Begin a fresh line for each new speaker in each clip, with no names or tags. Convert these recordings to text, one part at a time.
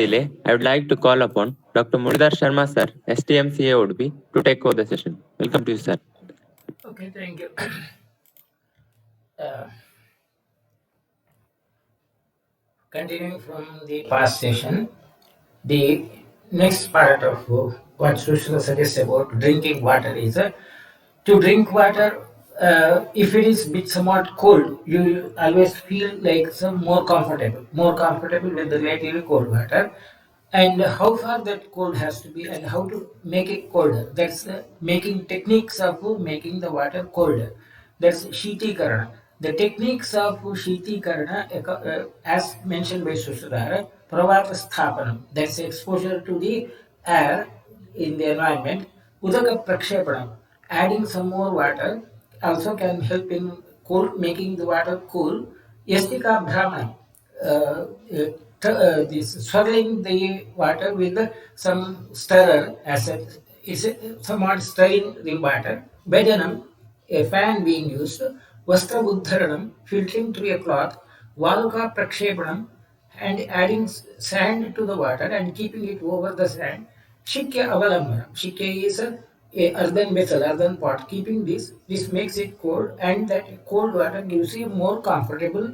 delay, I would like to call upon Dr. Muridhar Sharma sir, STMCA would be to take over the session. Welcome to you, sir.
Okay, thank you. Continuing from the past session, the next part of what Sushila suggests about drinking water is to drink water. If it is bit somewhat cold, you will always feel like some more comfortable with the relatively cold water. And how far that cold has to be, and how to make it colder. That's the making techniques of making the water colder. That's Shitikarana. The techniques of Shitikarana, as mentioned by Sushadhara, Pravata Sthapanam, that's exposure to the air in the environment. Udaka Prakshepanam, adding some more water, also can help in making the water cool. Yastika Brahmanam, this swirling the water with some stirrer, as it's somewhat stirring the water. Vedanam, a fan being used. Vastra Uddharanam, filtering through a cloth. Valuka Prakshepanam, and adding sand to the water and keeping it over the sand. Shikya Avalambanam. Shikya is a earthen vessel, earthen pot. Keeping this makes it cold, and that cold water gives you more comfortable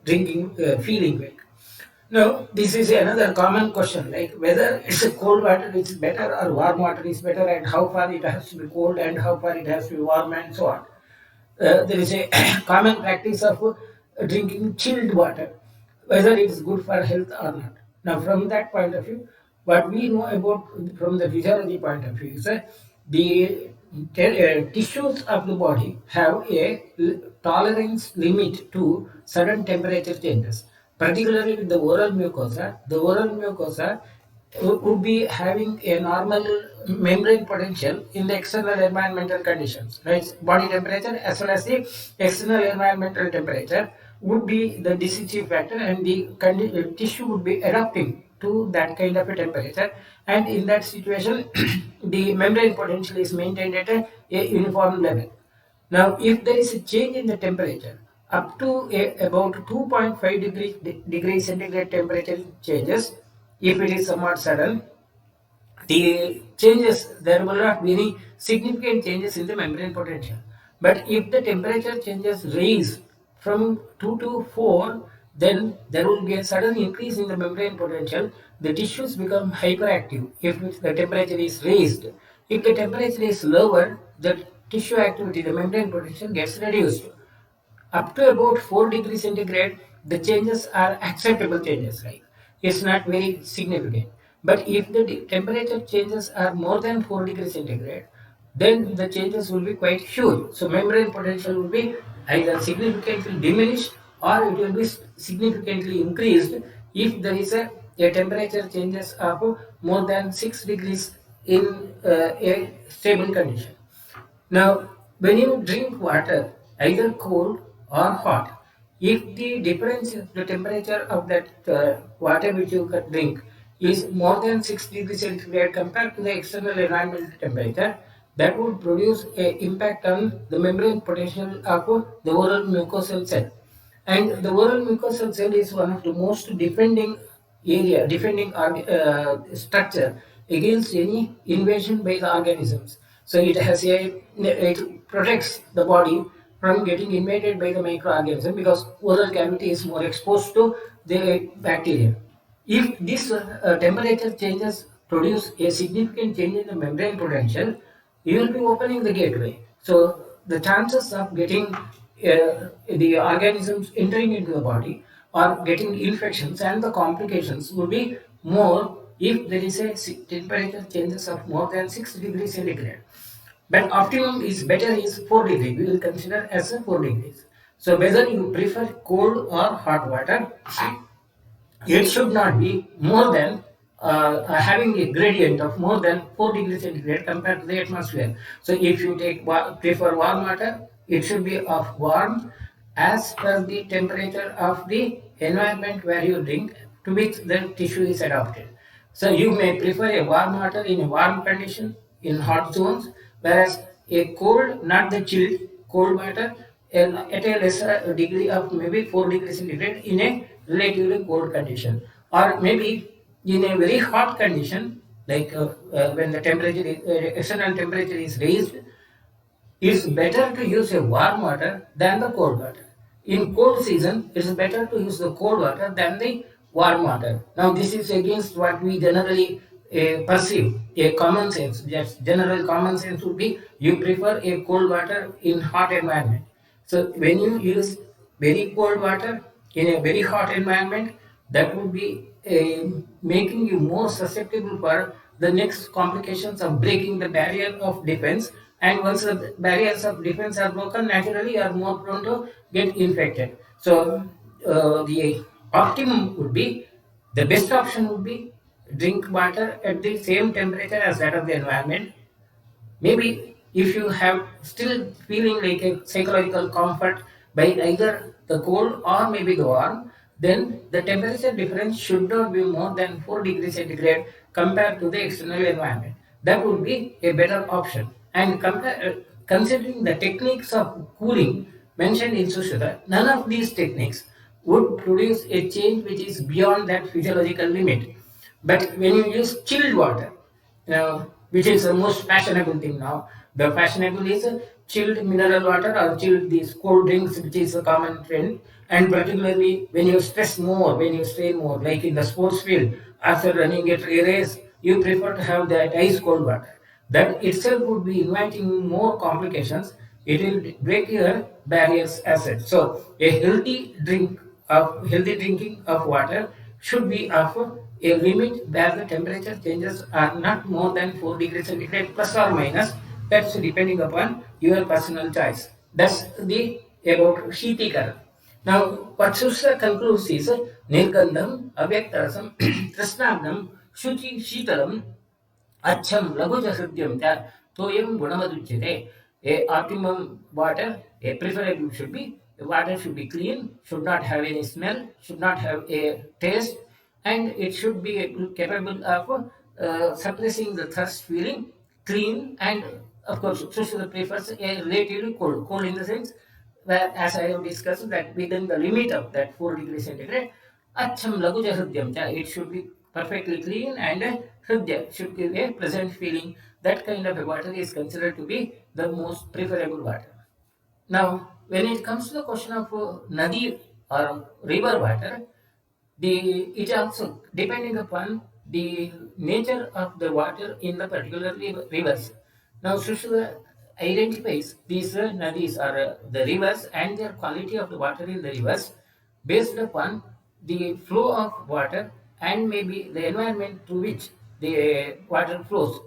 drinking feeling. Now, this is another common question, like whether it's a cold water is better or warm water is better, and how far it has to be cold and how far it has to be warm, and so on. There is a common practice of drinking chilled water, whether it is good for health or not. Now, from that point of view, what we know about from the physiology point of view is that the tissues of the body have a tolerance limit to sudden temperature changes, particularly with the oral mucosa. The oral mucosa would be having a normal membrane potential in the external environmental conditions, right? Body temperature as well as the external environmental temperature would be the decisive factor, and the tissue would be adapting to that kind of a temperature. And in that situation, the membrane potential is maintained at a uniform level. Now, if there is a change in the temperature up to about 2.5 degrees centigrade temperature changes, if it is somewhat sudden, the changes, there will not be any significant changes in the membrane potential. But if the temperature changes rise from 2 to 4, then there will be a sudden increase in the membrane potential. The tissues become hyperactive if the temperature is raised. If the temperature is lower, the tissue activity, the membrane potential gets reduced. Up to about 4 degrees centigrade, the changes are acceptable changes, right? It's not very significant. But if the temperature changes are more than 4 degrees centigrade, then the changes will be quite huge. So membrane potential will be either significantly diminished or it will be significantly increased if there is a temperature changes of more than 6 degrees in a stable condition. Now, when you drink water, either cold or hot, if the difference in the temperature of that water which you can drink is more than 6 degrees centigrade compared to the external environmental temperature, that would produce an impact on the membrane potential of the oral mucosal cell. And the oral mucosal cell is one of the most defending structure against any invasion by the organisms. So it protects the body from getting invaded by the microorganism, because oral cavity is more exposed to the bacteria. If this temperature changes produce a significant change in the membrane potential, you will be opening the gateway. So the chances of getting the organisms entering into the body or getting infections and the complications will be more if there is a temperature changes of more than 6 degrees centigrade. But optimum is better is 4 degrees. We will consider as a 4 degrees. So whether you prefer cold or hot water, it should not be more than having a gradient of more than 4 degrees centigrade compared to the atmosphere. So if you prefer warm water, it should be of warm as per the temperature of the environment where you drink, to which the tissue is adapted. So you may prefer a warm water in a warm condition in hot zones, whereas a cold, not the chilled, cold water at a lesser degree of maybe 4 degrees centigrade in a relatively cold condition. Or maybe in a very hot condition, like when the external temperature is raised, it's better to use a warm water than the cold water. In cold season, it's better to use the cold water than the warm water. Now, this is against what we generally perceive. A common sense, just general common sense would be you prefer a cold water in hot environment. So, when you use very cold water in a very hot environment, that would be making you more susceptible for the next complications of breaking the barrier of defense. And once the barriers of defense are broken, naturally you are more prone to get infected. So the optimum would be, the best option would be drink water at the same temperature as that of the environment. Maybe if you have still feeling like a psychological comfort by either the cold or maybe the warm, then the temperature difference should not be more than 4 degrees centigrade compared to the external environment. That would be a better option. And considering the techniques of cooling mentioned in Sushruta, none of these techniques would produce a change which is beyond that physiological limit. But when you use chilled water, which is the most fashionable thing now. The fashionable is chilled mineral water or chilled these cold drinks, which is a common trend. And particularly when you stress more, when you strain more, like in the sports field, after running a race, you prefer to have that ice cold water. That itself would be inviting more complications. It will break your barriers as such. So a healthy drinking of water should be of a limit where the temperature changes are not more than 4 degrees centigrade plus or minus. That's depending upon your personal choice. That's the about Shitikara. Now, what Susra concludes is Nirgandham, Avyaktarasam, Trasnagam, Shuchi Shitalam, Acham Laguja Hridyam cha Toyam Gunamaduchite. A optimum water, a preferable should be, the water should be clean, should not have any smell, should not have a taste, and it should be capable of suppressing the thirst feeling, clean, and of course, Sushruta prefers a relatively cold. Cold in the sense where, as I have discussed, that within the limit of that 4 degrees centigrade, Acham Laguja Hridyam cha, it should be perfectly clean, and Hridya should give a pleasant feeling. That kind of a water is considered to be the most preferable water. Now, when it comes to the question of nadi or river water, it also depending upon the nature of the water in the particular rivers. Now, Sushruta identifies these nadis or the rivers and their quality of the water in the rivers based upon the flow of water and maybe the environment through which the water flows.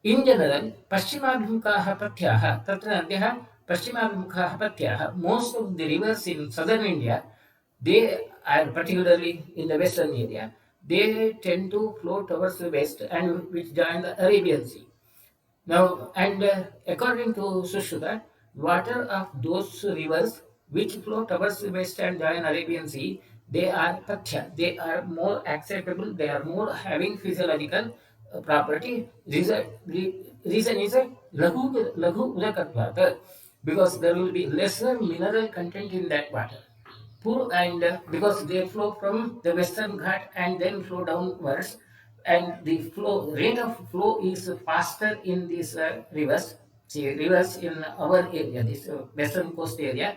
In general, पश्चिमाभिमुखाः पथ्याः तत्र नद्यः पश्चिमाभिमुखाः पथ्याः. Most of the rivers in southern India, they are particularly in the western area, they tend to flow towards the west and which join the Arabian Sea. Now, and according to Sushruta, water of those rivers which flow towards the west and join Arabian Sea, they are pathya, they are more acceptable, they are more having physiological property. Reason is a laghu ulakatvat, because there will be lesser mineral content in that water. And because they flow from the western ghat and then flow downwards, and the flow rate of flow is faster in these rivers. See, rivers in our area, this western coast area,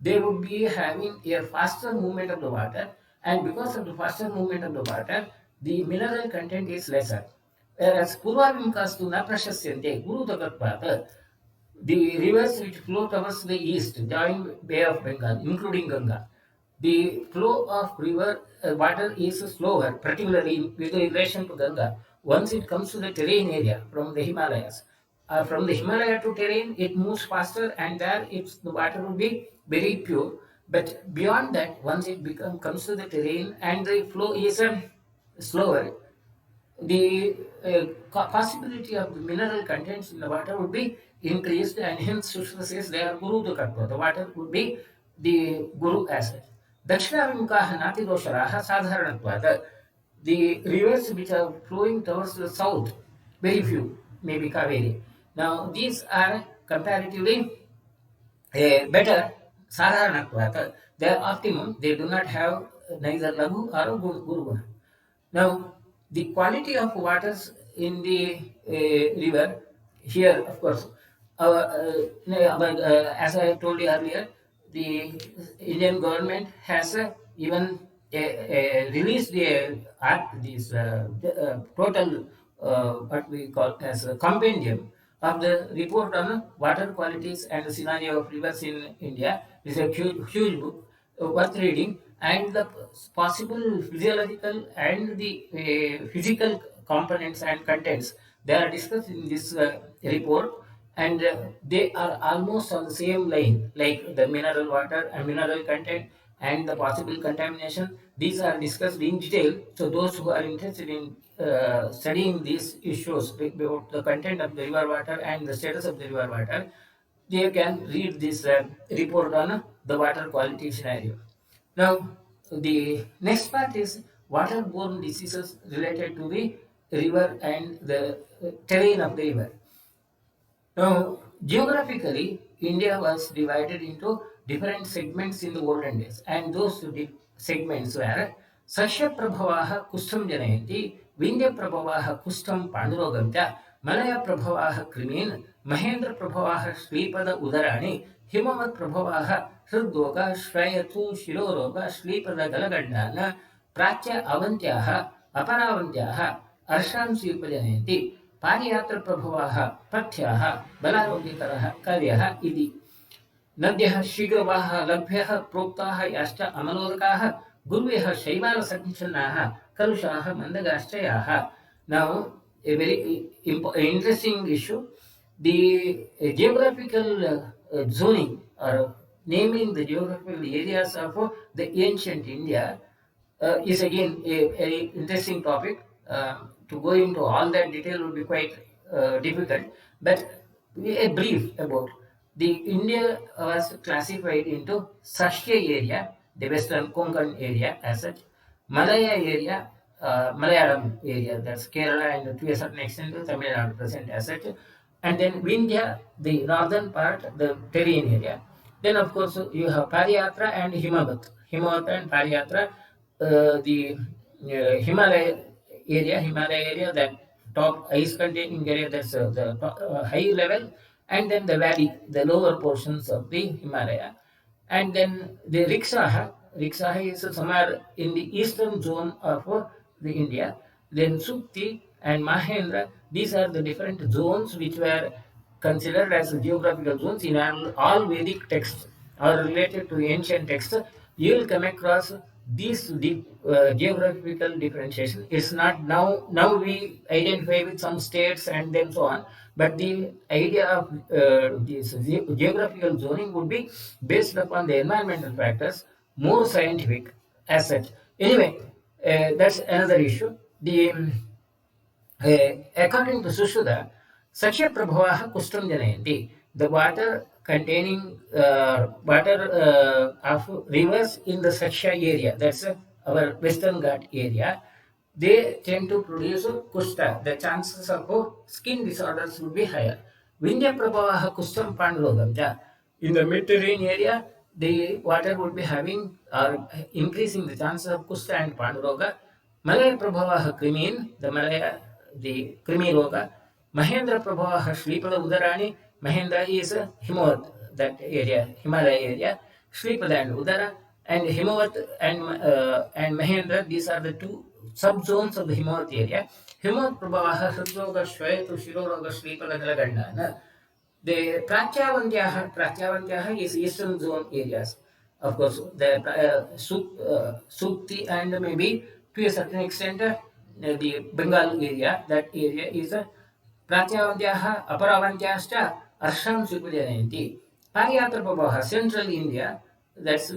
they would be having a faster movement of the water, and because of the faster movement of the water, the mineral content is lesser. Whereas Purvavimkastu na prashasyante Guru Tagatvat, the rivers which flow towards the east join Bay of Bengal, including Ganga. The flow of river water is slower, particularly with relation to Ganga. Once it comes to the terrain area from the Himalayas, from the Himalaya to terrain, it moves faster, and there the water will be very pure. But beyond that, once it comes to the terrain and the flow is slower, the possibility of the mineral contents in the water would be increased, and hence Sushruta says they are Guru Dukatva. The water would be the Guru asset. Dakshinavimukaha Nati Dosharaha Sadharanatva. The rivers which are flowing towards the south, very few, maybe Kaveri. Now, these are comparatively better Sadharanatva. They are optimum, they do not have neither Laghu or Guru Guna. Now, the quality of waters in the river here, of course, as I told you earlier, the Indian government has even released the total what we call as a compendium of the report on water qualities and the scenario of rivers in India. It's a huge book worth reading, and the possible physiological and the physical components and contents they are discussed in this report, and they are almost on the same line like the mineral water and mineral content and the possible contamination. These are discussed in detail, so those who are interested in studying these issues about the content of the river water and the status of the river water, they can read this report on the water quality scenario. Now, the next part is waterborne diseases related to the river and the terrain of the river. Now, geographically, India was divided into different segments in the olden days, and those segments were Sasha Prabhavaha Kustam Janayanti, Vindya Prabhavaha Kustam Pandurogamta, Malaya Prabhavaha Krimin, Mahendra Prabhavaha Shripada Udarani, Himavat Prabhavaha Hridgoga, Shrayatu Shiroroga, Shripada Galagandana, Pracha Avantyaha, Aparavantyaha, Arshamsi Upajanayati, Pariyatra प्रभवाः पथ्याः बलारोग्यकरः कार्यः इति नद्यः शीघ्रवाः लभ्यः प्रोक्ताः याश्च अमलोदकाः गुर्व्यः शैवालसञ्छन्नाः कलुषाः मन्दगाश्चयाः. Now, a very interesting issue, the geographical zoning or naming the geographical areas of the ancient India is again a very interesting topic. To go into all that detail would be quite difficult, but a brief about the India was classified into Sashya area, the western Konkan area as such, Malaya area, Malayalam area, that's Kerala and to a certain extent Tamil Nadu present as such, and then Vindhya, the northern part, the terrain area. Then of course you have Pariyatra and Himavat. Himavat and Pariyatra, the Himalaya area, that top ice containing area, that's the high level, and then the valley, the lower portions of the Himalaya. And then the Riksaha is somewhere in the eastern zone of the India. Then Sukti and Mahendra, these are the different zones which were considered as geographical zones in all Vedic texts or related to ancient texts. You will come across these geographical differentiation. It's not now we identify with some states and then so on, but the idea of this geographical zoning would be based upon the environmental factors, more scientific as such. Anyway, that's another issue. According to Sushruta, Saksha Prabhavaha Kustam Janayanti, the water containing water of rivers in the Saksha area, that's our Western Ghat area, they tend to produce kushta. The chances of skin disorders would be higher. Vindhya Prabhavaha Kustam Pandurogamja. In the Mediterranean area, the water would be having or increasing the chances of kushta and panduroga. Malaya Prabhavaha Krimin, the Malaya, the Krimi Roga. Mahendra Prabhavaha Shripada Udarani. Mahendra is Himavat, that area, Himalaya area. Shripada and Udara. And Himavat and Mahendra, these are the two subzones of the Himavat area. Himavat Prabhavaha Hridroga Shvayatu Shiroroga Shripada Galagandana. The Pratyavantyaha is eastern zone areas. Of course, the Sukti and maybe to a certain extent the Bengal area, that area is Pratyavantyaha, Aparavantyashcha, Arsham Sukujananti. Pariyatra Prabhaha, central India, that's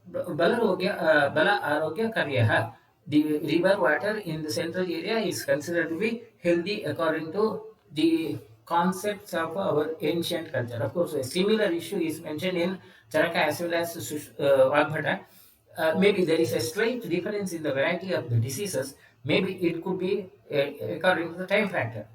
Bala Arogya Karyaha. The river water in the central area is considered to be healthy according to the concepts of our ancient culture. Of course, a similar issue is mentioned in Charaka as well as Vagbhata. Maybe there is a slight difference in the variety of the diseases. Maybe it could be according to the time factor.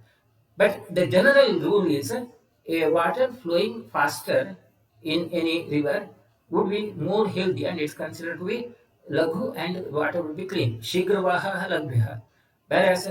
But the general rule is a water flowing faster in any river would be more healthy, and it's considered to be laghu and water would be clean. Shigravaha labhya. Whereas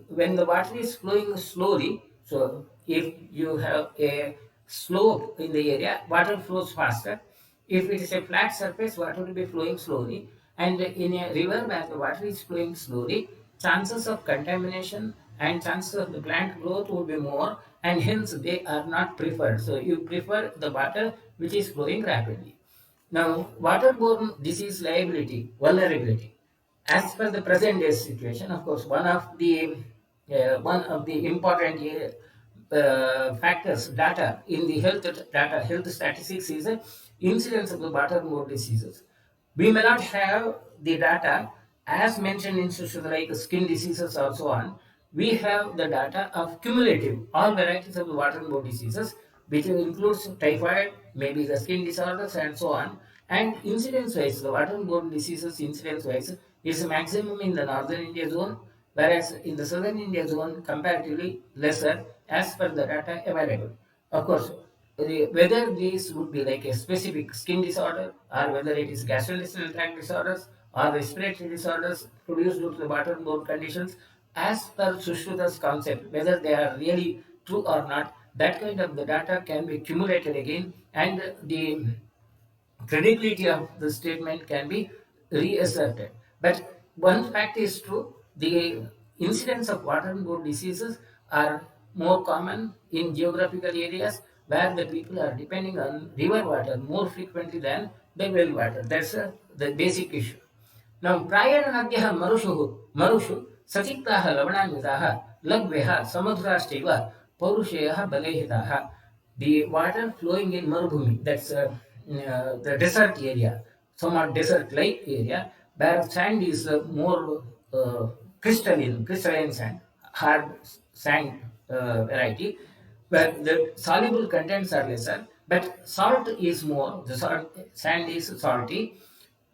when the water is flowing slowly, so if you have a slope in the area, water flows faster. If it is a flat surface, water will be flowing slowly. And in a river where the water is flowing slowly, chances of contamination and chances of the plant growth would be more, and hence they are not preferred. So you prefer the water which is flowing rapidly. Now, waterborne disease liability, vulnerability. As per the present day situation, of course, one of the important factors, data in the health statistics is incidence of the waterborne diseases. We may not have the data as mentioned in issues like skin diseases or so on. We have the data of cumulative, all varieties of the waterborne diseases, which includes typhoid, maybe the skin disorders, and so on. And incidence wise, the waterborne diseases incidence wise is maximum in the northern India zone, whereas in the southern India zone comparatively lesser as per the data available. Of course, whether these would be like a specific skin disorder or whether it is gastrointestinal tract disorders or respiratory disorders produced due to the waterborne conditions, as per Sushruta's concept, whether they are really true or not, that kind of the data can be accumulated again, and the credibility of the statement can be reasserted. But one fact is true, the incidence of waterborne diseases are more common in geographical areas where the people are depending on river water more frequently than the well water. That's the basic issue. Now, प्रायेण मरुषु सचित्ताः लवणान्विताः लघ्व्यः समुद्राश्चैव पौरुषेयः बलैहिताः. The water flowing in Marubhumi, that's the desert area, somewhat desert-like area, where sand is more crystalline sand, hard sand variety, where the soluble contents are lesser, but salt is more, sand is salty.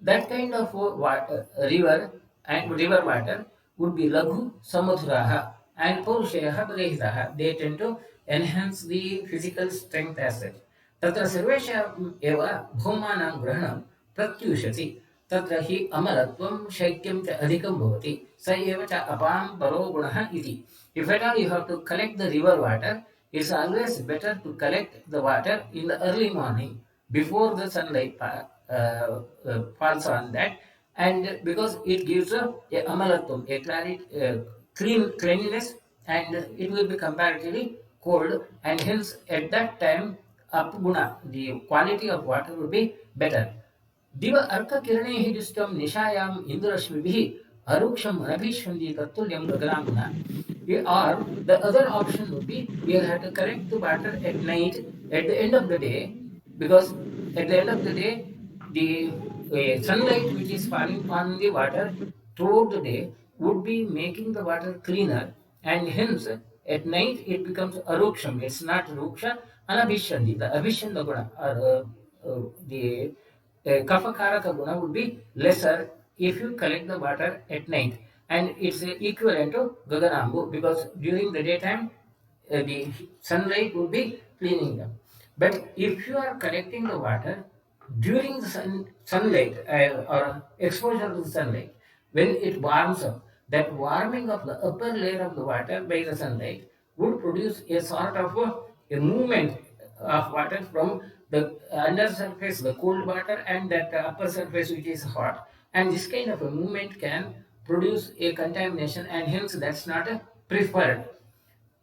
That kind of river and river water would be laghu samudhuraha and purushayaha balehitaha. They tend to enhance the physical strength as such. तत्र सर्वेषाम् एव भौमानां ग्रहणं प्रत्यूषति. तत्र हि अमरत्वं शैत्यं च अधिकं भवति. स एव च अपां परो गुणः इति. If at all you have to collect the river water, it's always better to collect the water in the early morning before the sunlight falls on that, and because it gives a amalatvam, a clarity, cleanliness, and it will be comparatively cold, and hence at that time upguna, the quality of water will be better. दिव अर्ककिरणैः दृष्टं निशायाम् इन्दुरश्मिभिः अरुक्षम् अनभीष्यन्ति तत्तुल्यं गगनाम्ना. Or the other option would be you have to collect the water at night at the end of the day, because at the end of the day the sunlight which is falling on the water throughout the day would be making the water cleaner, and hence at night it becomes aruksham. It's not ruksha, anabhishanti. The abhishanda guna or the Kafakaraka guna would be lesser if you collect the water at night, and it's equivalent to Gaganambu, because during the daytime the sunlight would be cleaning them. But if you are collecting the water during the sunlight or exposure to the sunlight, when it warms up, that warming of the upper layer of the water by the sunlight would produce a sort of a movement of water from the under surface, the cold water, and that upper surface which is hot. And this kind of a movement can produce a contamination, and hence that's not a preferred.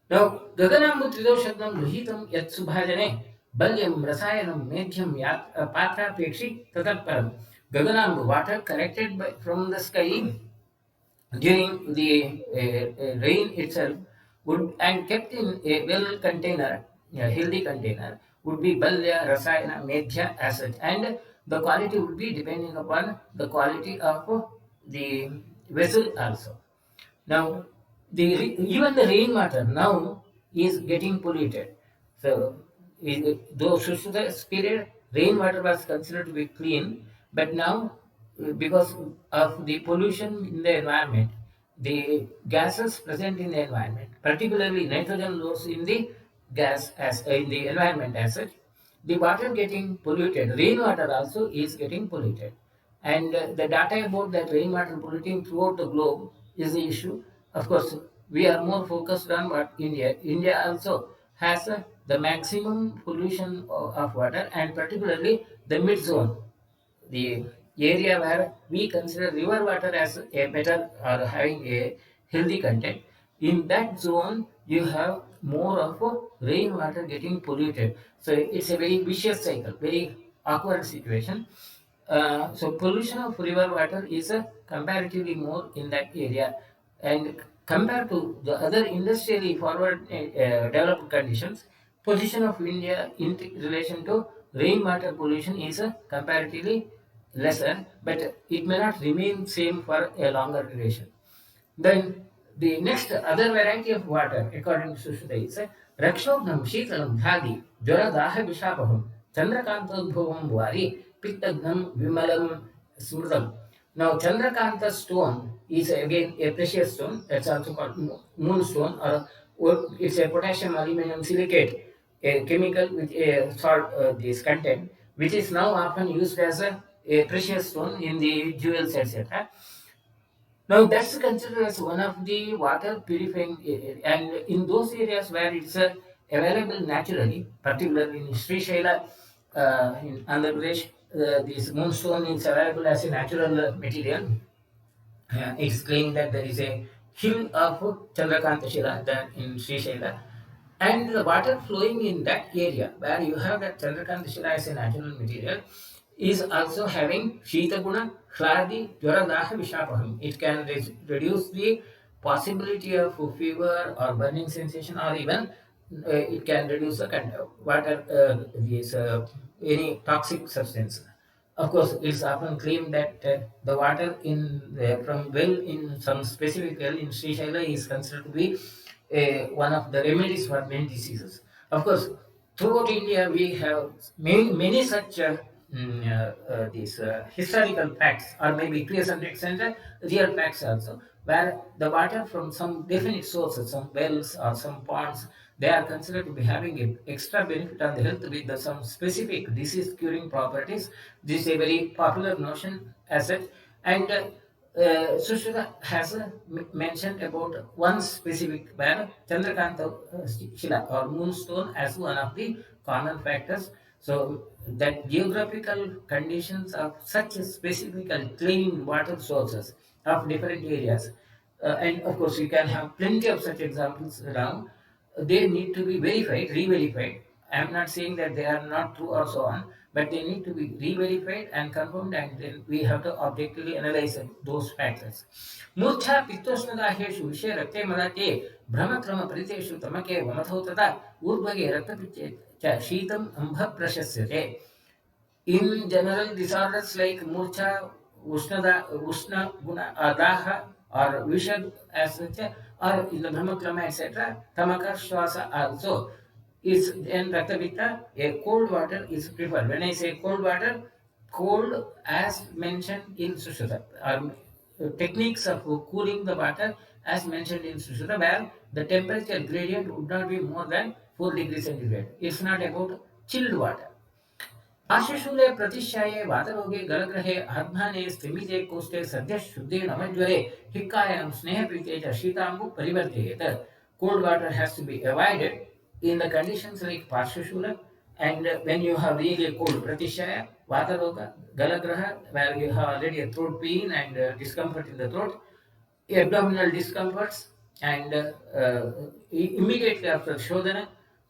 Now, Gaganambu Tridoshadam Luhitam Yat Subhajane Balyam Rasayanam Medhyam Yat Patra Pekshi Tatatparam. Gaganambu, water collected from the sky during the rain itself would and kept in a well container, a healthy container, would be balya, rasayana, medhya as such, and the quality would be depending upon the quality of the vessel also. Now, even the rainwater now is getting polluted. So, though Sushruta's period, rainwater was considered to be clean, but now, because of the pollution in the environment, the gases present in the environment, particularly nitrogen loads in the gas as in the environment as such, the water getting polluted, rainwater also is getting polluted. And the data about that rainwater polluting throughout the globe is the issue. Of course, we are more focused on what India. India also has the maximum pollution of water, and particularly the mid zone, the area where we consider river water as a better or having a healthy content. In that zone, you have more of rainwater getting polluted. So it's a very vicious cycle, very awkward situation. So pollution of river water is comparatively more in that area, and compared to the other industrially forward developed conditions, position of India in relation to rainwater pollution is comparatively lesser, but it may not remain same for a longer duration. Then the next other variety of water, according to Sushruta, is Rakshobnam Shitalam Dhadi, Jwaradaha Vishapaham, Chandrakantadbhuvam Vari, Pittagnam Vimalam Smrutam. Now, Chandrakanta stone is again a precious stone, that's also called moonstone, or it's a potassium aluminum silicate, a chemical with a salt this content, which is now often used as a precious stone in the jewels, etc. Now that's considered as one of the water purifying and in those areas where it's available naturally, particularly in Sri Shaila, in Andhra Pradesh, this moonstone is available as a natural material. It's claimed that there is a hill of Chandrakanta Shila there in Sri Shaila, and the water flowing in that area where you have that Chandrakanta Shila as a natural material is also having Shita Guna, Hladi, Jwaradaha, Vishapaham. It can reduce the possibility of fever or burning sensation, or even it can reduce the kind of water, any toxic substance. Of course, it's often claimed that the water from well in some specific well in Sri Shaila is considered to be one of the remedies for many diseases. Of course, throughout India we have many such these historical facts, or maybe to a certain extent real facts also, where the water from some definite sources, some wells or some ponds, they are considered to be having an extra benefit on the health with some specific disease curing properties. This is a very popular notion as such, and Sushruta has mentioned about one specific where Chandrakanta Shila or moonstone as one of the common factors. So that geographical conditions of such specific clean water sources of different areas, and of course you can have plenty of such examples around. They need to be verified, re-verified. I am not saying that they are not true or so on, but they need to be re-verified and confirmed, and then we have to objectively analyze those factors. Murcha pittoshnadaheषु विषय रक्ते मदाते भ्रमक्रम परितेषु तमके वमथौ तथा ऊर्ध्वगे रक्तपित्ते च शीतम् अम्भ प्रशस्यते. In general disorders like Murcha, Ushna Guna, Adaha, or Vishad as such, or in the Brahmakrama, etc., Tamaka Shwasa also is in Raktavita, a cold water is preferred. When I say cold water, cold as mentioned in Sushruta, techniques of cooling the water as mentioned in Sushruta, where the temperature gradient would not be more than 4 degrees centigrade. It's not about chilled water. आशुशूले प्रतिश्याये वातरोगे गलग्रहे आत्माने स्थिमिते कोष्ठे सद्य शुद्धे नमज्वरे हिक्कायां स्नेहप्रीते च शीतांबु परिवर्तयेत. Cold water has to be avoided in the conditions like Parshashula, and when you have really cold Pratishaya, Vataroga, Galagraha, where you have already a throat pain and discomfort in the throat, abdominal discomforts, and immediately after Shodhana,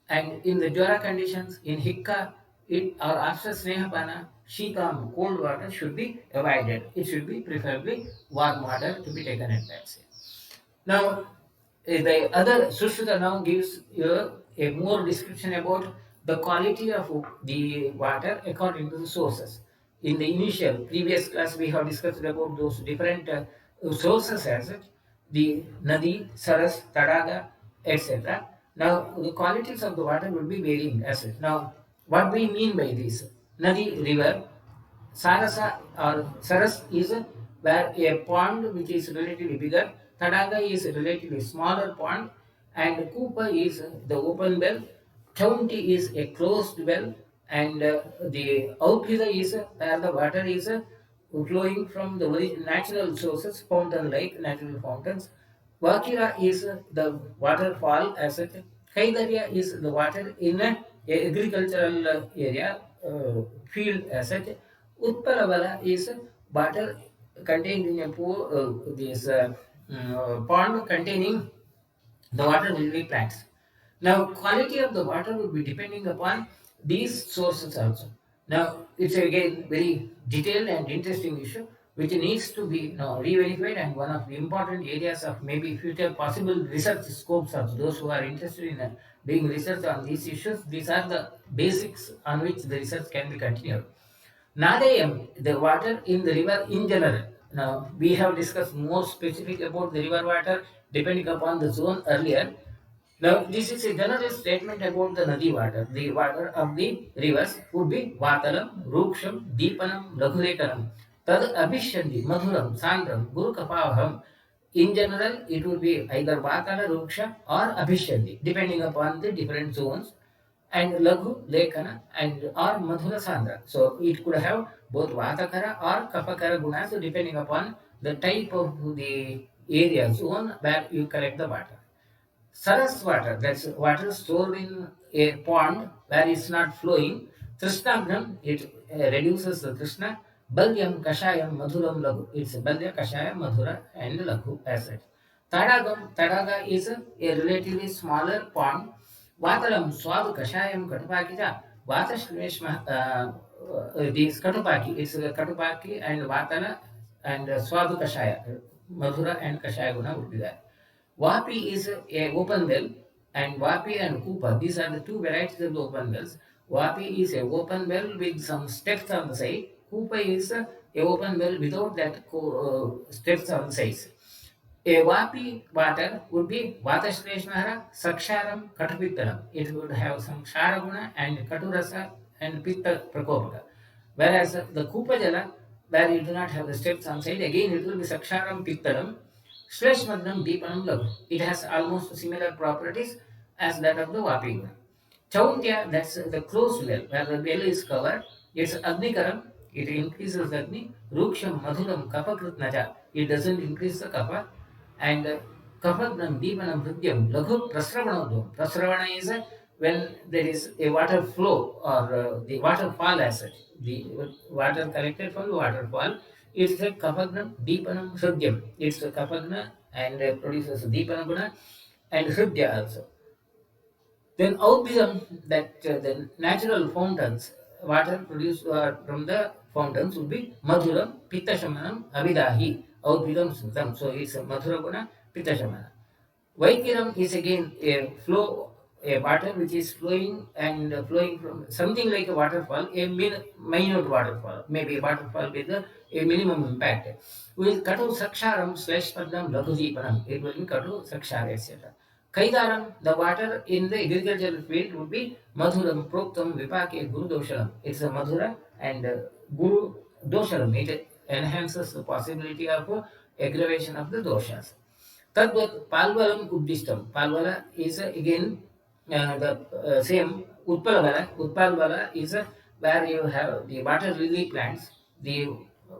and in the Jwara conditions, in Hikka, or after Snehapana, Shitam, cold water should be avoided. It should be preferably warm water to be taken at that stage. Now, the other Sushruta now gives you a more description about the quality of the water according to the sources. In the initial previous class, we have discussed about those different sources as such, the Nadi, Saras, Tadaga, etc. Now, the qualities of the water will be varying as such. Now, what we mean by this? Nadi, river, Sarasa or Saras is where a pond which is relatively bigger, Tadaga is a relatively smaller pond, and Kupa is the open well, Chaunti is a closed well, and the Aupida is where the water is flowing from the natural sources, fountain like natural fountains. Vakira is the waterfall as such. Kaidarya is the water in a agricultural area, field as such. Utpalavala is water contained in a pool, this pond containing the water lily plants. Now, quality of the water will be depending upon these sources also. Now, it's again very detailed and interesting issue which needs to be re-verified, and one of the important areas of maybe future possible research scopes of those who are interested in doing research on these issues. These are the basics on which the research can be continued. Nadayam, the water in the river in general. Now, we have discussed more specific about the river water depending upon the zone earlier. Now, this is a general statement about the Nadi water. The water of the rivers would be Vatalam, Ruksham, Deepanam, Laghulekaram, Tad Abhishyandi, Madhuram, Sandram, Guru Kapavaham. In general, it would be either Vatala, Ruksha or Abhishyandi, depending upon the different zones, and Laghu, Lekana, and or Madhura Sandra. So it could have both Vatakara or Kapakara gunas depending upon the type of the area zone where you collect the water. Saras water, that's water stored in a pond where it's not flowing. Trishnagam, it reduces the Krishna. Balyam, Kashayam, Madhuram, Laghu. It's Balya, Kashaya, Madhura, and Laghu as such. Tadagam, Tadaga is a relatively smaller pond. Vatalam, Swadu, Kashayam, Katupakija. Vatashmeshma, this Katupaki, it's Katupaki and Vatana and Swadu Kashaya. Madhura and Kashaya Guna would be there. Vapi is a open well, and Vapi and Kupa, these are the two varieties of the open wells. Vapi is a open well with some steps on the side. Kupa is a open well without that steps on the sides. A Vapi water would be Vatashleshmara, Saksharam, Katapittanam. It would have some Ksharaguna and Katurasa and Pitta Prakopaka. Whereas the Kupa Jala, where you do not have the steps on side, again it will be Saksharam, Pittanam, Shleshmadam, Deepanam, Laghu. It has almost similar properties as that of the Vapi Guna. Chauntya, that's the closed well, where the well is covered. It's Agnikaram, it increases the Agni. Ruksham, Madhuram, Kapakritnaja, it doesn't increase the Kapa. And Kapagnam, Deepanam, Hridyam, Laghu, Prasravanodam. Prasravana is when there is a water flow or the waterfall as such. The water collected from the waterfall. It's a Kapagnam, Deepanam, Hridyam. It's a Kapagna and produces Deepanaguna and Hridya also. Then Audbidam, that the natural fountains, water produced from the fountains would be Madhuram, Pitta Shamanam, Avidahi, Audbidam Sudam. So it's a Madhura Guna, Pitta Shamana. Vaikiram is again a flow, a water which is flowing and flowing from something like a waterfall, a minute waterfall, maybe a waterfall with a minimum impact. With Katu Saksharam, Sleshpadam, Laghujipanam, it will be Katu Sakshara, etc. Kaidaram, the water in the agricultural field would be Madhuram, Proktam, Vipake, Guru Dosharam. It's a Madhura and Guru Dosharam. It enhances the possibility of aggravation of the doshas. Tadvat Palvalam Uddishtam. Palvala is again the same Utpalavala. Utpalavala is where you have the water lily plants. The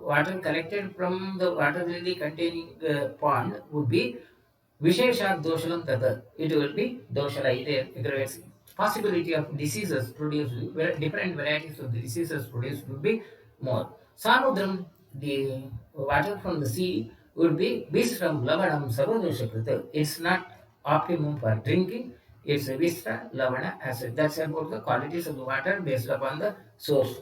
water collected from the water lily containing pond would be Vishesha Doshalam Tata. It will be Doshala. It aggravates possibility of diseases produced, different varieties of the diseases produced would be more. Samudram, the water from the sea, would be Vishram Lavanam Sarvodoshakrita. It's not optimum for drinking. It's a Vishra Lavana acid. That's about the qualities of the water based upon the source.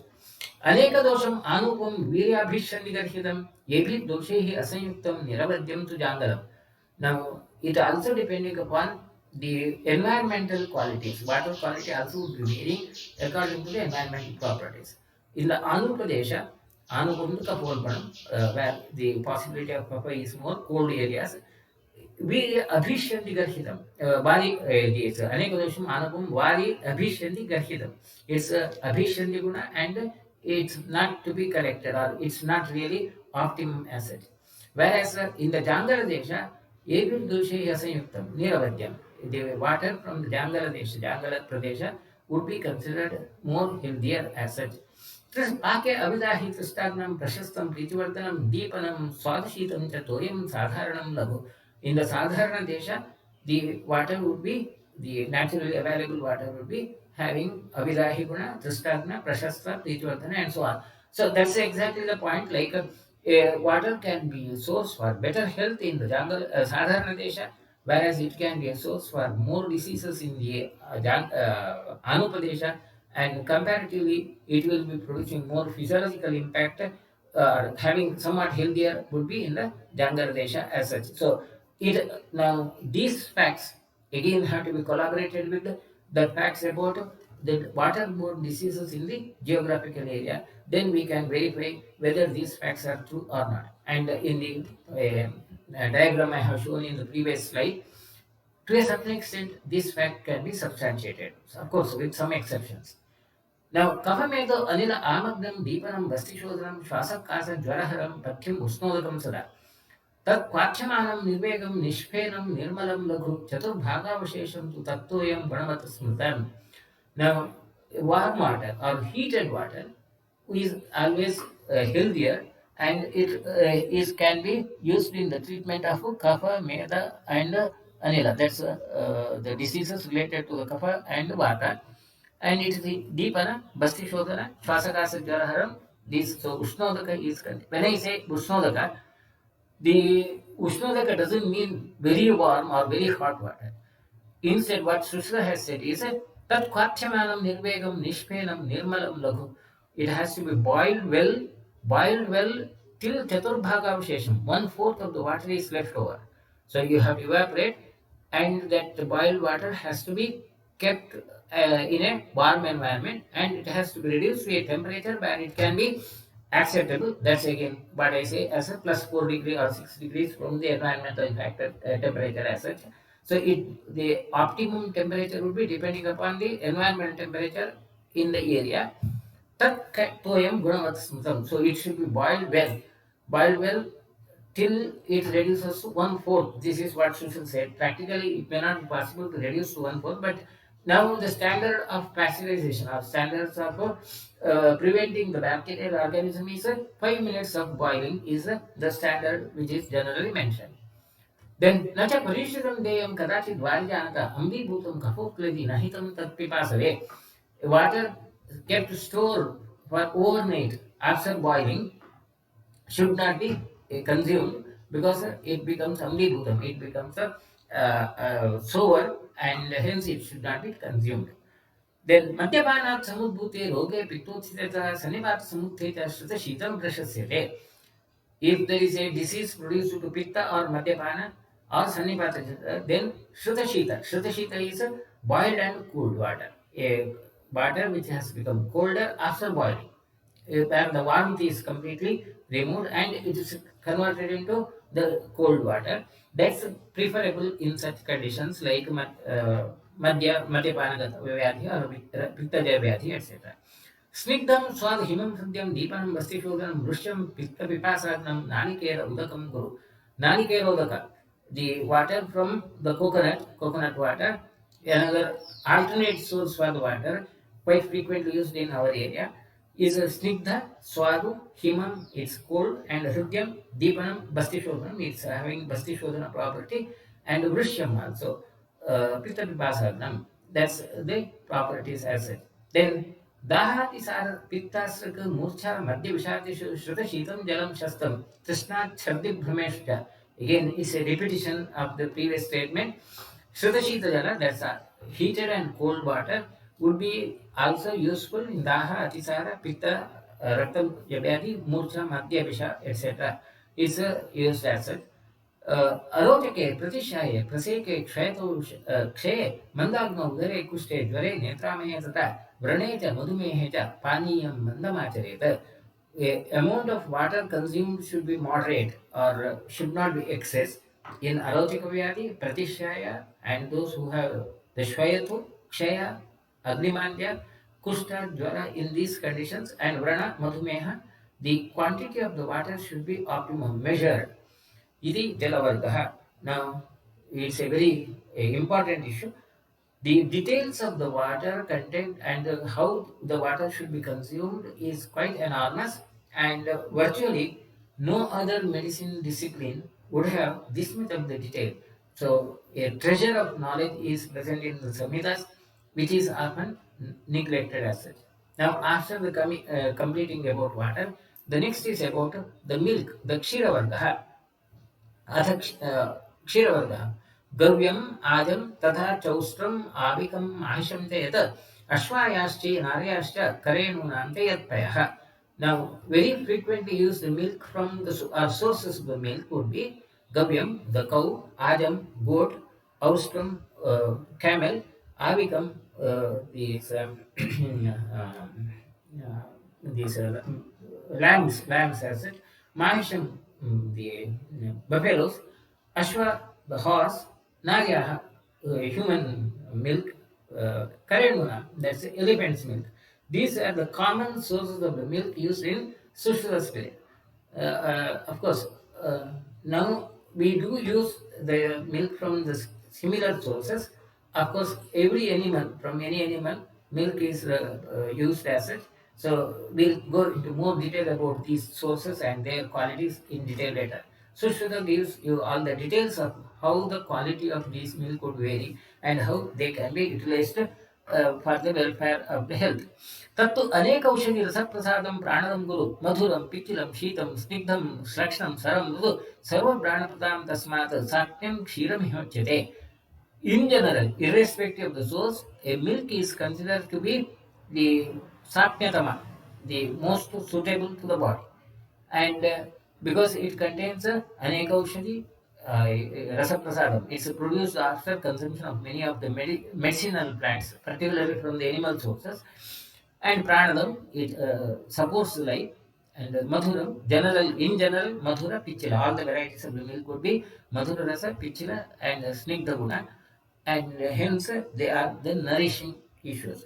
अनेक दोषम आनुपम वीर्याभिषन्निगर्हितम ये भी दोषे ही असंयुक्तम निरवध्यम तु जांगलम. Now, it also depending upon the environmental qualities. Water quality also would be varying according to the environmental properties. In the Andhra Pradesh, where the possibility of Papa is more cold areas, we Abhishyanti Garhitam. Vari, it's Anekadosham Anupam, Vari Abhishyanti Garhitam. It's Abhishyanti Guna and it's not to be corrected or it's not really optimum asset. Whereas in the Jangara Desha, Evil Dushe Yasayuktam, Niravadyam, the water from the Jangala Desha, Jangala Pradesha would be considered more healthier as such. Ake Avidahi Kristagnam, Prashastam, Pritivartanam, Deepanam, Swadashitam, Chatoyam, Sadharanam Lagu. In the Sadharana Desha, the water would be, the naturally available water would be having Avidahi Guna, Tristagna, Prashasta, Pritvardhana, and so on. So that's exactly the point. Like water can be a source for better health in the jungle, Sadharana Desha, whereas it can be a source for more diseases in the Anupadesha, and comparatively, it will be producing more physiological impact, having somewhat healthier would be in the Jangar Desha as such. So it now these facts again have to be collaborated with the facts about the waterborne diseases in the geographical area. Then we can verify whether these facts are true or not. And in the diagram I have shown in the previous slide, to a certain extent, this fact can be substantiated, of course, with some exceptions. Now, Kafameda Anila Amagnam Deepanam Vastishodhanam Shwasakasa Jwaraharam Patyam Usnodakam Sada. Tat Kwachyamanam Nirvegam Nishpenam Nirmalam Laghu Chaturbhagavashesham tu Tattoyam Ganamata Smritam. Now, warm water or heated water is always healthier, and it is can be used in the treatment of kapha, meda, and anila. That's the diseases related to the kapha and vata. And it is the deepana, basti shodhana, shwasakasa jaraharam. This so ushnodaka is when I say ushnodaka, the ushnodaka doesn't mean very warm or very hot water. Instead, what Sushra has said is that tat kwatyamanam nirvegam nishpenam nirmalam laghu. It has to be boiled well till chaturbhagavashesham. 1/4 of the water is left over. So you have to evaporate, and that boiled water has to be kept in a warm environment, and it has to be reduced to a temperature where it can be acceptable. That's again what I say as a plus 4 degree or 6 degrees from the environmental factor temperature as such. So the optimum temperature would be depending upon the environmental temperature in the area. Tat toyam gunavat smritam. So it should be boiled well till it reduces to 1/4. This is what Susan said. Practically, it may not be possible to reduce to 1/4, but now the standard of pasteurization or standards of preventing the bacterial organism is 5 minutes of boiling is the standard which is generally mentioned. Then nacha parishitam deyam kadachit varjanata ambibhutam kapokladi nahitam tat pipasave. Water kept stored for overnight after boiling should not be consumed, because it becomes ambibhutam, it becomes sour, and hence it should not be consumed. Then Madhyapanat samudbhute roge pittotthitata sanipat samudtheta shrita shitam prashasyate. If there is a disease produced due to pitta or madhyapana or sannipata, then shruta shita. Shruta shita is a boiled and cooled water. A water which has become colder after boiling, where the warmth is completely removed and it is converted into the cold water. That's preferable in such conditions like madhyapana vyadhi or pittaja vyadhi, etc. Snigdam swad himam sadyam deepanam vastishodhanam vrishyam pitta pipasagnam nanikera udakam guru. Nanikera udaka, the water from the coconut water, another alternate source for the water, quite frequently used in our area, is a snigdha, swadu, himam, it's cold, and hridyam, deepanam, bastishodhanam, it's having bastishodhana property, and vrishyam also, pitta pipasagnam, that's the properties as such. Then दाहातिसार पित्तास्रक मूर्छा मध्य विषादिषु श्रुत शीतम jalam shastam तृष्णात् छर्दि भ्रमेश्च. Again, it's a repetition of the previous statement. Shruta Shita Jala, that's a heated and cold water, would be also useful in Daha, Atisara, Pitta, Raktam, Yabyadi, Murcha, Madhya Visha, etc. It's used as such. अरोचके प्रतिशाये प्रसेके क्षयतो क्षये मंदाग्नौ उदरे कुष्ठे ज्वरे नेत्रामहे तथा व्रणे च मधुमेहे च पानीयं मन्दमाचरेत. A amount of water consumed should be moderate or should not be excess in arochika vyadi, pratishaya, and those who have the shvayatu, kshaya, agrimandya, kushta, jwara in these conditions, and vrana, madhumeha. The quantity of the water should be optimum, measured. Iti Jalavargaha. Now, it's a very important issue. The details of the water content and how the water should be consumed is quite enormous, and virtually no other medicine discipline would have this much of the detail. So a treasure of knowledge is present in the Samhitas, which is often neglected as such. Now, after the completing about water, the next is about the milk, the Kshiravardha. अथ क्षीरवर्गः गव्यम् आजं तथा चौष्ट्रम् आविकम् माहिषं च यत् अश्वायाश्च नार्याश्च करेणूनां च यत्पयः. Now, very frequently used milk from the sources of the milk would be gavyam, the cow, ajam, goat, austram, camel, avikam, these lambs as it, mahisham, the buffaloes, ashwa, the horse, narya, human milk, karenuna, that's elephant's milk. These are the common sources of the milk used in Sushruta spirit. Of course, now we do use the milk from the similar sources. Of course, every animal, from any animal, milk is used as such. So we'll go into more detail about these sources and their qualities in detail later. Sushruta gives you all the details of how the quality of these milk would vary and how they can be utilized for the welfare of the health. तत्तु अनेक औषधि रसप्रसादं प्राणदं गुरु मधुरं पिच्चिलं शीतं स्निग्धं श्लक्ष्णं सरं मृदु सर्वप्राणप्रदां तस्मात् साक्ष्यं क्षीरमिहोच्यते. In general, irrespective of the source, a milk is considered to be the sapyatama, the most suitable to the body. And because it contains anekaushadi, rasaprasadam, it's produced after consumption of many of the medicinal plants, particularly from the animal sources. And pranadam, it supports life. And madhuram, in general, madhura, pichila, all the varieties of the milk would be madhura rasa, pichila, and snigdha guna, and hence they are the nourishing issues.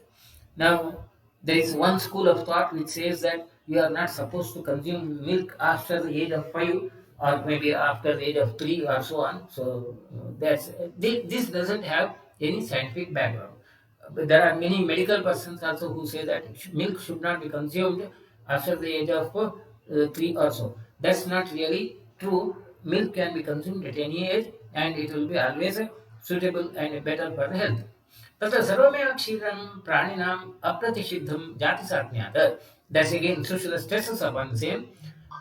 Now, there is one school of thought which says that you are not supposed to consume milk after the age of 5 or maybe after the age of 3 or so on. So, this doesn't have any scientific background. But there are many medical persons also who say that milk should not be consumed after the age of 3 or so. That's not really true. Milk can be consumed at any age and it will be always suitable and better for the health. तत्र सर्वमेव क्षीरं प्राणिनाम् अप्रतिषिद्धं जातिसात्म्यात्. That's again Sushruta stresses upon the same.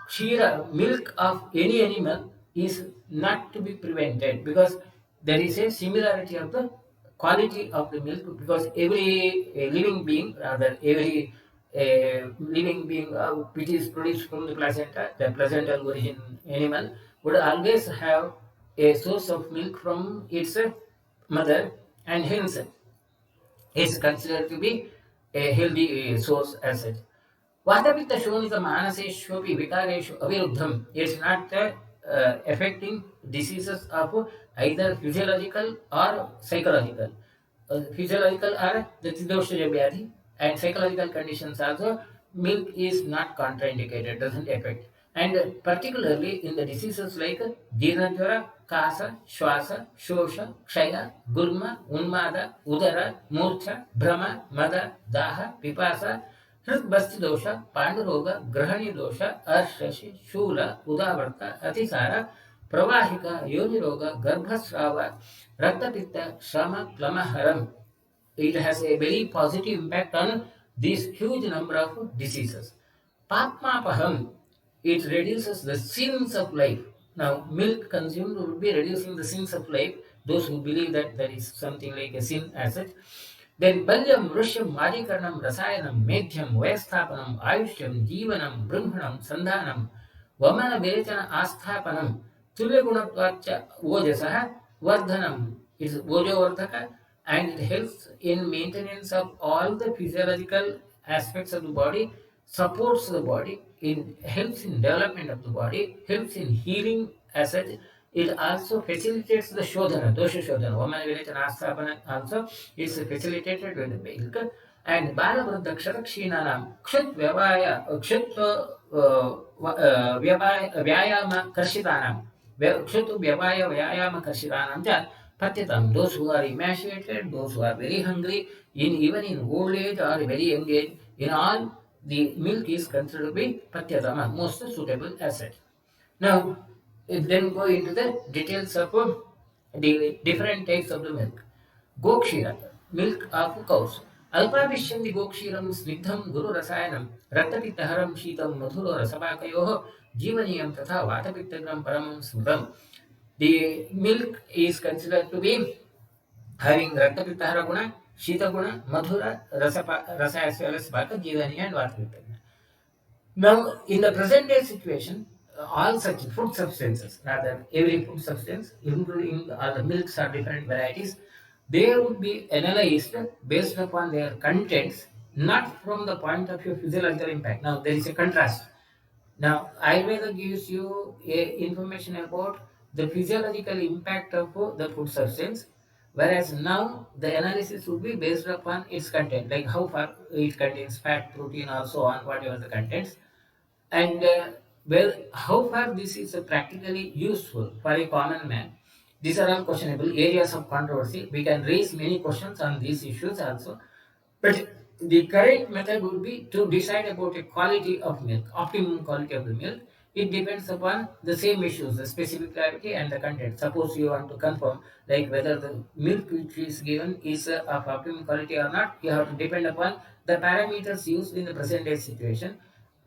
Kshira, milk of any animal is not to be prevented because there is a similarity of the quality of the milk because every living being, rather every living being which is produced from the placental origin animal would always have a source of milk from its mother, and hence is considered to be a healthy source as such. Vatapitta shonita manaseshwapi vikareshu aviruddham. It's not affecting diseases of either physiological or psychological. Physiological are the Tidosha Vyadhi, and psychological conditions also, milk is not contraindicated, doesn't affect. And particularly in the diseases like Jirnajvara, Kasa, Shwasa, Shosha, Kshaya, Gurma, Unmada, Udara, Murcha, Brahma, Mada, Daha, Pipasa, हृदबस्ति दोष पांडुरोग ग्रहणी दोष अर्शशि शूल उदावर्त अतिसार प्रवाहिक योनि रोग गर्भस्राव रक्तपित्त श्रम प्लमहरम. It has a very positive impact on this huge number of diseases. Papmapaham, it reduces the sins of life. Now, milk consumed would be reducing the sins of life. Those who believe that there is something like a sin as such. Then Balyam, Rushyam, Madikaranam, Rasayanam, Medhyam, Vayasthapanam, Ayushyam, Jeevanam, Brahmanam, Sandhanam, Vamana Virechana Asthapanam, Tulyagunatvacha Vojasaha, Vardhanam. It's Vojavardhaka and it helps in maintenance of all the physiological aspects of the body, supports the body, helps in development of the body, helps in healing as such. It also facilitates the shodhana, dosha shodhana. Vamana virechana asthapana also is facilitated with the milk. And balavruddha kshataksheenanam kshat vyayama karshitanam kshat vyayama karshitanam cha patyatam. Those who are emaciated, those who are very hungry, even in old age or very young age, in all, the milk is considered to be patyatama, most suitable asset. Now, It then go into the details of the different types of the milk. Gokshira, milk of cows. Alpavishyandi gokshiram snigdham guru rasayanam rattapittaharam sheetam madhuro rasapakayoho jeevaniyam tatha vatapittagram paramam smudam. The milk is considered to be having rattapittahara guna, shita guna, madhura, rasa as well as vata, jeevani and vatapitta. Now, in the present day situation, all such food substances, rather every food substance, including all the milks or different varieties, they would be analyzed based upon their contents, not from the point of view physiological impact. Now, there is a contrast. Now, Ayurveda gives you information about the physiological impact of the food substance, whereas now the analysis would be based upon its content, like how far it contains fat, protein, or so on, whatever the contents, and well, how far this is practically useful for a common man. These are all questionable areas of controversy. We can raise many questions on these issues also, but the correct method would be to decide about a quality of milk, optimum quality of the milk. It depends upon the same issues, the specific gravity and the content. Suppose you want to confirm like whether the milk which is given is of optimum quality or not, you have to depend upon the parameters used in the present day situation.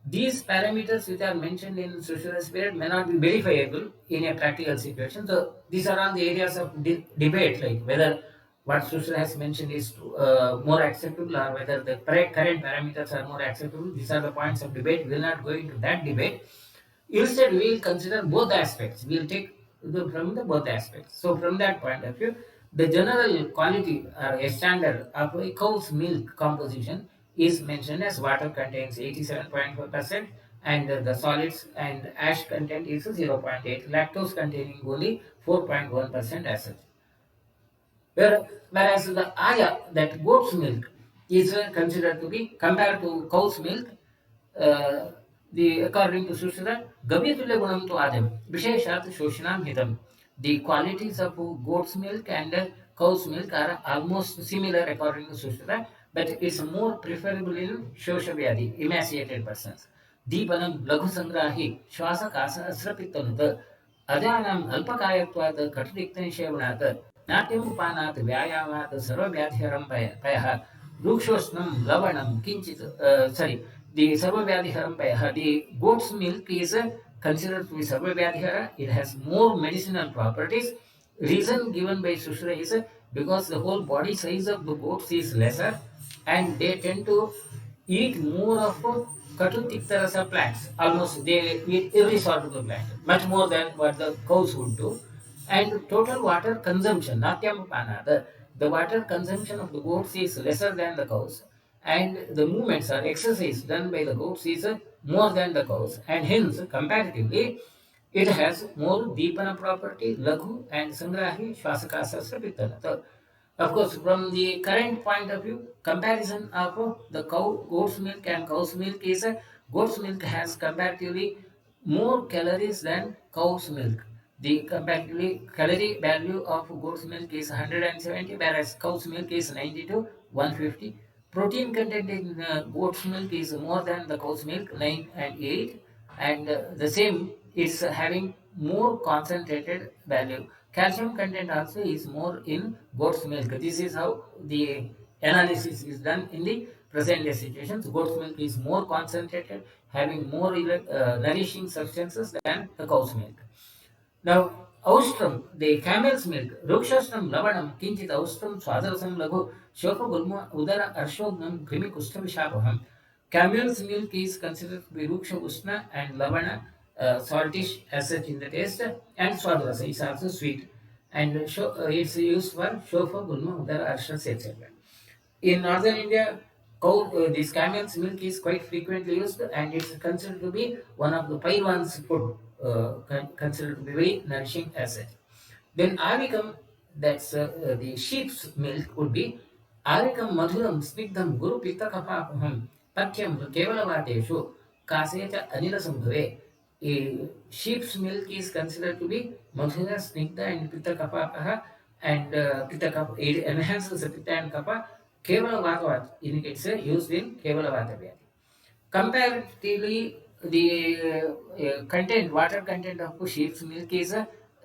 These parameters which are mentioned in social spirit may not be verifiable in a practical situation. So these are all the areas of debate, like whether what social has mentioned is more acceptable or whether the current parameters are more acceptable. These are the points of debate. We will not go into that debate. Instead, we will consider both aspects. We will take from the both aspects. So, from that point of view, the general quality or a standard of a cow's milk composition is mentioned as water contains 87.4% and the solids and ash content is 0.8, lactose containing only 4.1% as such. Whereas the aya, that goat's milk, is considered to be, compared to cow's milk, uh, the according to Sushruta, Gavyatulya Gunam to Adam, Visheshat Shoshanam Hitam. The qualities of goat's milk and cow's milk are almost similar according to Sushruta, but it's more preferable in Shoshavyadi, emaciated persons. Deepanam Laghu Sangrahi, Shwasa Kasa Asrapitanut, अजानाम् अल्पकायत्वात् कटुतिक्तनिषेवणात् नाट्यमुपानात् व्यायामात् सर्वव्याधिहरम्पयः रूक्षोष्णं लवणं किञ्चित् sorry, the sarvavyadhiharam, the goat's milk is considered to be sarvavyadhihara. It has more medicinal properties. Reason given by Sushra is because the whole body size of the goats is lesser and they tend to eat more of Katutiktarasa plants. Almost they eat every sort of the plant, much more than what the cows would do. And total water consumption, Natyamapana, the water consumption of the goats is lesser than the cows. And the movements or exercise done by the goats is more than the cows. And hence, comparatively, it has more Deepana property, Laghu and Sangrahi, Shwasakasasra Pittana. So, of course, from the current point of view, comparison of the goat's milk and cow's milk is goat's milk has comparatively more calories than cow's milk. The comparatively calorie value of goat's milk is 170, whereas cow's milk is 90 to 150. Protein content in goat's milk is more than the cow's milk, 9 and 8, and the same is having more concentrated value. Calcium content also is more in goat's milk. This is how the analysis is done in the present day situations. Goat's milk is more concentrated, having more nourishing substances than the cow's milk. Now, Austram, the camel's milk, Rukshastram Lavanam, Kinchit Austram, Swadarasam Lagu, Shoka Gulma, Udara Arshognam, Krimi Kustavishabham. Camel's milk is considered to be Ruksha Usna and Lavana, saltish as such in the taste, and Swadarasa is also sweet. And it's used for Shofa Gulma, Udara Arshas, etc. In northern India, this camel's milk is quite frequently used and it's considered to be one of the Paiwan's food, considered to be very nourishing as such. Then Avikam, that's the sheep's milk would be Avikam Madhuram Snigdham Guru Pitta Kapapaham Patyam Kevalavadeshu Kasecha Anila Sambhave. A sheep's milk is considered to be Madhura Snigdha and Pitta Kapapaha and Pitta Kapa, it enhances the Pitta and Kappa. Kevala Vatavat indicates used in Kevala Vatavya. Comparatively, the content, water content of sheep's milk is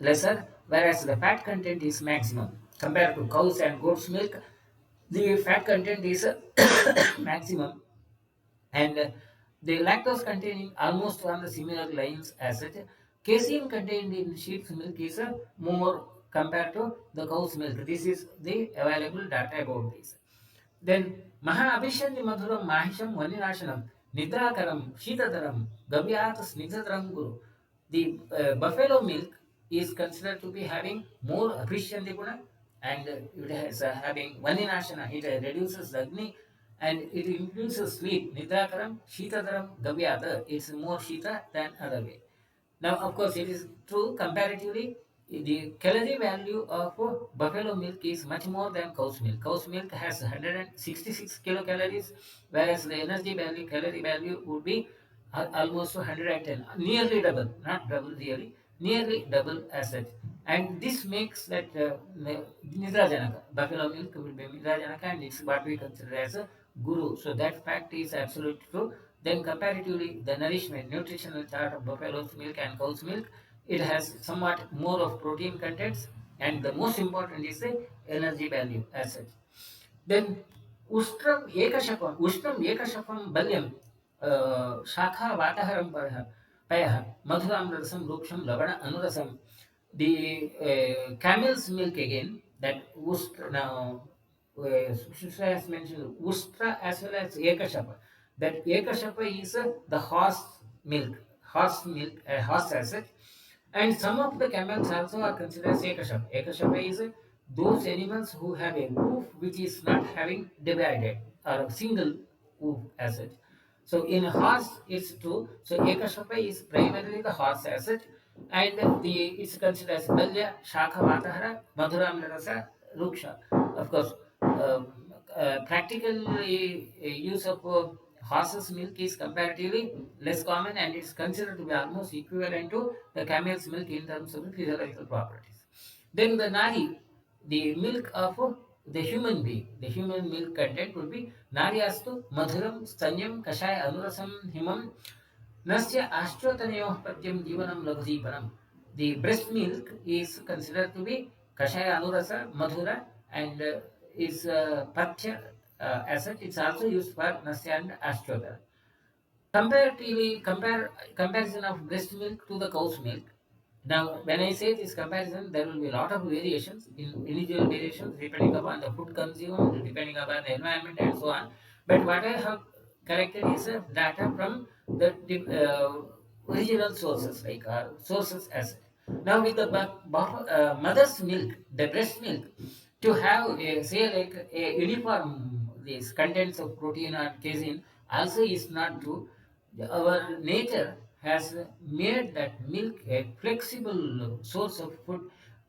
lesser, whereas the fat content is maximum. Compared to cows and goat's milk, the fat content is maximum, and the lactose containing almost on the similar lines as such. Casein contained in sheep's milk is more compared to the cow's milk. This is the available data about this. Then Maha Abhishanti Madhuram Mahisham Vaninashanam Nidrakaram Shitadaram Gavyat Snigdhataram Guru. The buffalo milk is considered to be having more Abhishanti Guna, and it has having Vaninashana. It reduces the Agni and it increases sleep. Nidrakaram Shitadaram Gavyat. It's more Shita than other way. Now, of course, it is true comparatively, the calorie value of buffalo milk is much more than cow's milk. Cow's milk has 166 kilocalories, whereas the energy value, calorie value would be almost 110, nearly double, not double really, nearly double as such. And this makes that Nidra Janaka, buffalo milk will be Nidra Janaka, and it's what we consider as a guru. So that fact is absolutely true. Then comparatively, the nourishment, nutritional chart of buffalo's milk and cow's milk, it has somewhat more of protein contents, and the most important is the energy value as such. Then Ushtram Ekashapam Balyam Shakha Vataharam Payah Madhuram Rasam Ruksham Lavana Anurasam. The camel's milk again, that Ustra now Shusha has mentioned Ustra as well as Ekashapa. That Ekashapa is the horse milk, horse as such. And some of the camels also are considered as Ekashapa. Ekashapa is those animals who have a hoof which is not having divided or a single hoof as such. So in a horse, it's true. So Ekashapa is primarily the horse as such, and it's considered as Balya, Shakha, Vatahara, Madhuram, Rasa, Ruksha. Of course, practical use of horse's milk is comparatively less common, and it's considered to be almost equivalent to the camel's milk in terms of the physiological properties. Then the nari, the milk of the human being, the human milk content would be naryastu madhuram stanyam kashaya anurasam himam nasya ashtratanayoh pratyam jivanam labdhipanam. The breast milk is considered to be kashaya anurasa madhura, and is patya as such. It's also used for nasya and ashtratana. Comparatively, comparison of breast milk to the cow's milk. Now, when I say this comparison, there will be a lot of variations, in individual variations depending upon the food consumed, depending upon the environment, and so on. But what I have collected is data from the original sources, like sources as now with the mother's milk, the breast milk, to have say like a uniform these contents of protein or casein also is not true. Our nature has made that milk a flexible source of food.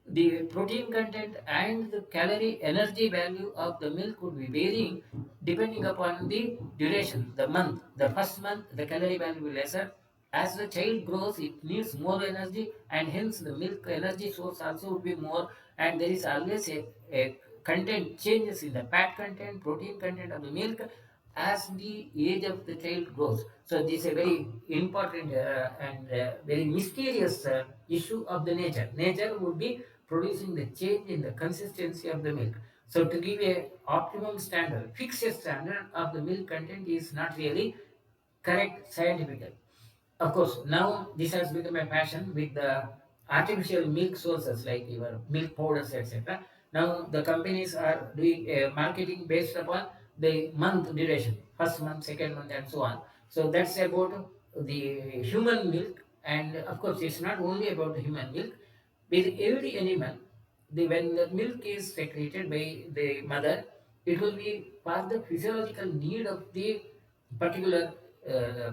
The protein content and the calorie energy value of the milk would be varying depending upon the duration, the month. The first month, the calorie value will be lesser. As the child grows, it needs more energy, and hence the milk energy source also would be more. And there is always a content changes in the fat content, protein content of the milk as the age of the child grows. So this is a very important and very mysterious issue of the nature. Nature would be producing the change in the consistency of the milk. So to give a optimum standard, fixed standard of the milk content is not really correct scientifically. Of course, now this has become a fashion with the artificial milk sources like your milk powders, etc. Now the companies are doing marketing based upon the month duration, first month, second month, and so on. So that's about the human milk, and of course, it's not only about the human milk. With every animal, when the milk is secreted by the mother, it will be for the physiological need of the particular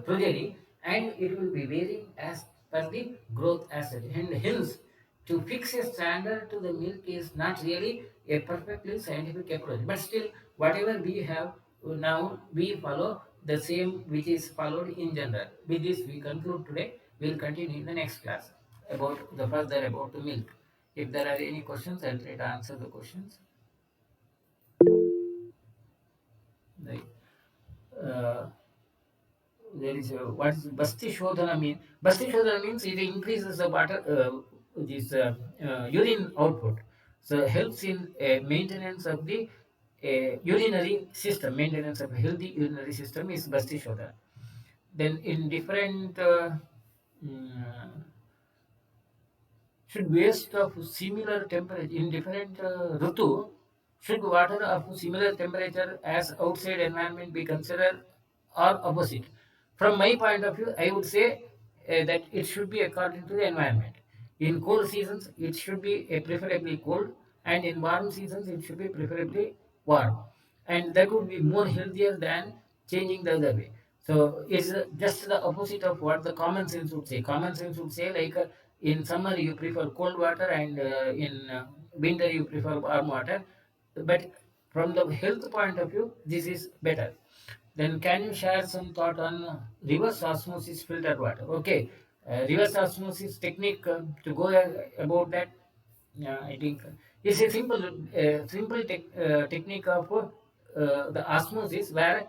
progeny, and it will be varying as per the growth as such. And hence, to fix a standard to the milk is not really a perfectly scientific approach. But still, whatever we have now, we follow the same which is followed in general. With this, we conclude today. We'll continue in the next class about the further about the milk. If there are any questions, I'll try to answer the questions. Right. Uh, there is what is Basti Shodhana mean? Basti Shodhana means it increases the water, this urine output. So helps in maintenance of the urinary system. Maintenance of a healthy urinary system is Basti Shodhana. Then in different mm, should waste of similar temperature in different Rutu, should water of similar temperature as outside environment be considered or opposite? From my point of view, I would say that it should be according to the environment. In cold seasons, it should be preferably cold, and in warm seasons, it should be preferably warm. And that would be more healthier than changing the other way. So it's just the opposite of what the common sense would say. Common sense would say like in summer you prefer cold water and in winter you prefer warm water. But from the health point of view, this is better. Then can you share some thought on reverse osmosis filtered water? Okay, reverse osmosis technique to go about that. Yeah, I think it's a simple technique of the osmosis where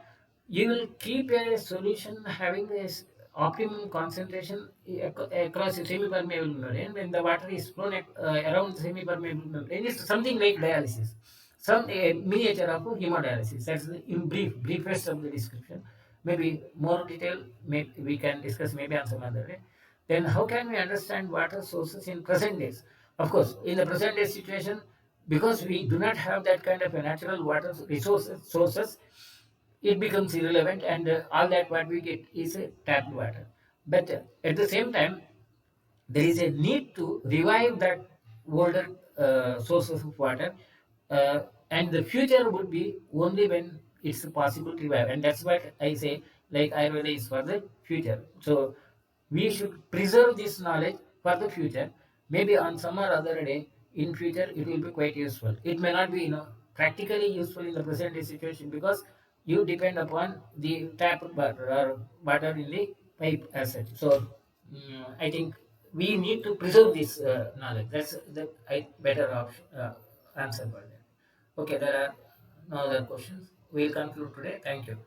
you will keep a solution having this optimum concentration across a semi-permeable membrane. When the water is flown around the semi-permeable membrane, it's something like dialysis, some miniature of hemodialysis. That's in briefest of the description. Maybe more detail we can discuss maybe on some other day. Then how can we understand water sources in present days? Of course, in the present day situation, because we do not have that kind of a natural water resources sources, it becomes irrelevant, and all that what we get is tapped water. But at the same time, there is a need to revive that older sources of water, and the future would be only when it's possible to revive, and that's what I say, like Ayurveda is for the future. So we should preserve this knowledge for the future. Maybe on some or other day in future it will be quite useful. It may not be practically useful in the present day situation, because you depend upon the tap water or water in the pipe as such. So I think we need to preserve this knowledge. That's the better option, answer for that. Okay, there are no other questions. We'll conclude today. Thank you.